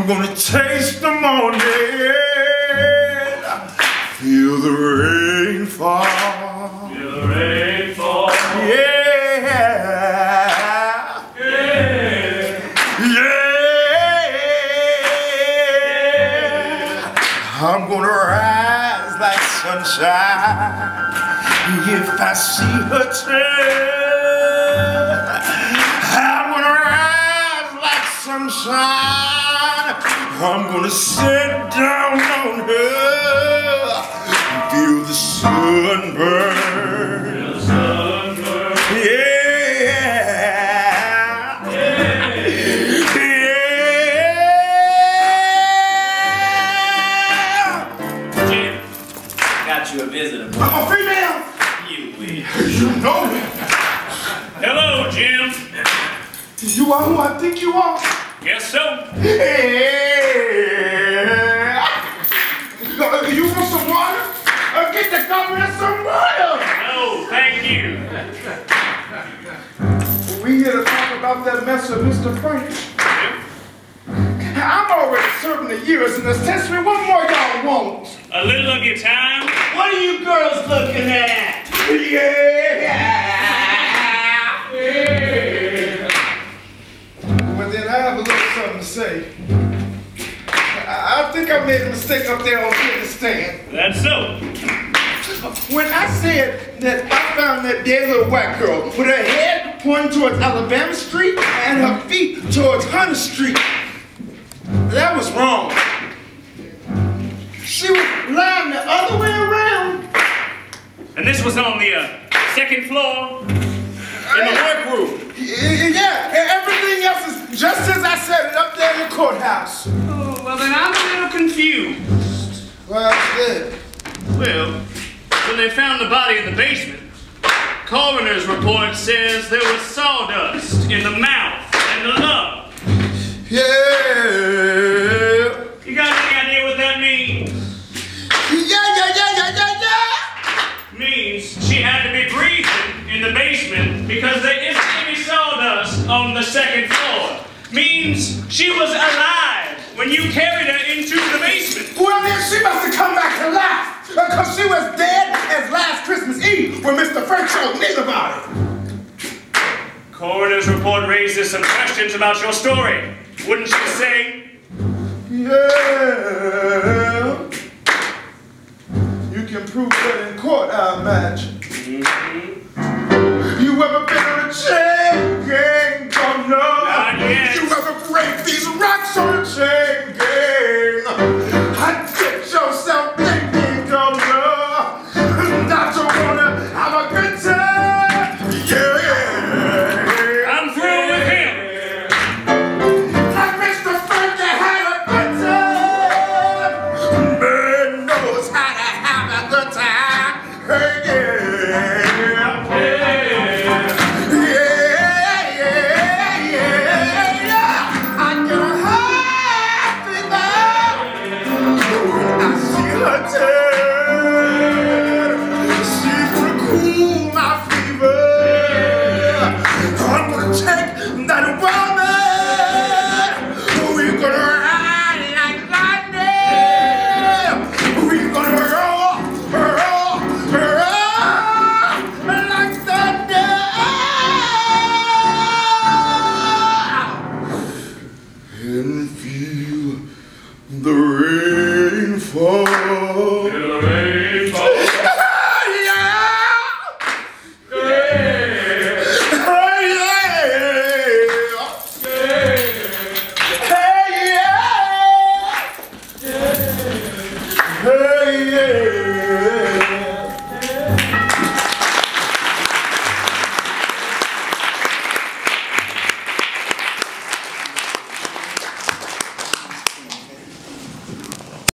I'm gonna taste the morning, feel the rain fall. Feel the rain fall. Yeah. Yeah. Yeah. I'm gonna rise like sunshine if I see her turn. I'm gonna rise like sunshine. I'm gonna sit down on her, feel the sun burn. Feel the sun burn. Yeah. Yeah. Yeah. Jim, got you a visitor. I'm a female. You will. You know me. Hello, Jim. You are who I think you are. Guess so. Yeah. You want some water? Get the government some water. No, thank you. We here to talk about that mess of Mr. Frank. I'm already serving the years in this testament. What more y'all want? A little of your time. What are you girls looking at? Yeah. But then I have a little something to say. I think I made a mistake up there on the stand. That's so. When I said that I found that dead little white girl with her head pointing towards Alabama Street and her feet towards Hunter Street, that was wrong. She was lying the other way around. And this was on the second floor in the workroom. Yeah, everything else is just as I said it up there in the courthouse. Oh, well then I'm a little confused. Well, it's good. Well, when they found the body in the basement, coroner's report says there was sawdust in the mouth and the lung. Yeah. You got any idea what that means? Yeah. Means she had to be breathing in the basement because there isn't any sawdust on the second floor. Means she was alive when you carried her into the basement. Well, then she must have come back to life because she was dead as last Christmas Eve when Mr. Frank told me about it. Coroner's report raises some questions about your story. Wouldn't you say? Yeah. You can prove that in court, I imagine. You ever been on a chain gang? Don't know. Not yet. You ever break these rocks on a chain gang? I get yourself thinking, don't know. Not to wanna have a good time. Yeah. I'm through with him. Like Mr. Frank, you had a good time. Man knows how to have a good time. Hey, yeah. I get happy now. I see her turn. She's gonna cool my fever. I'm gonna take that woman. We're gonna ride like lightning. We're gonna roll like thunder. And feel the rain fall.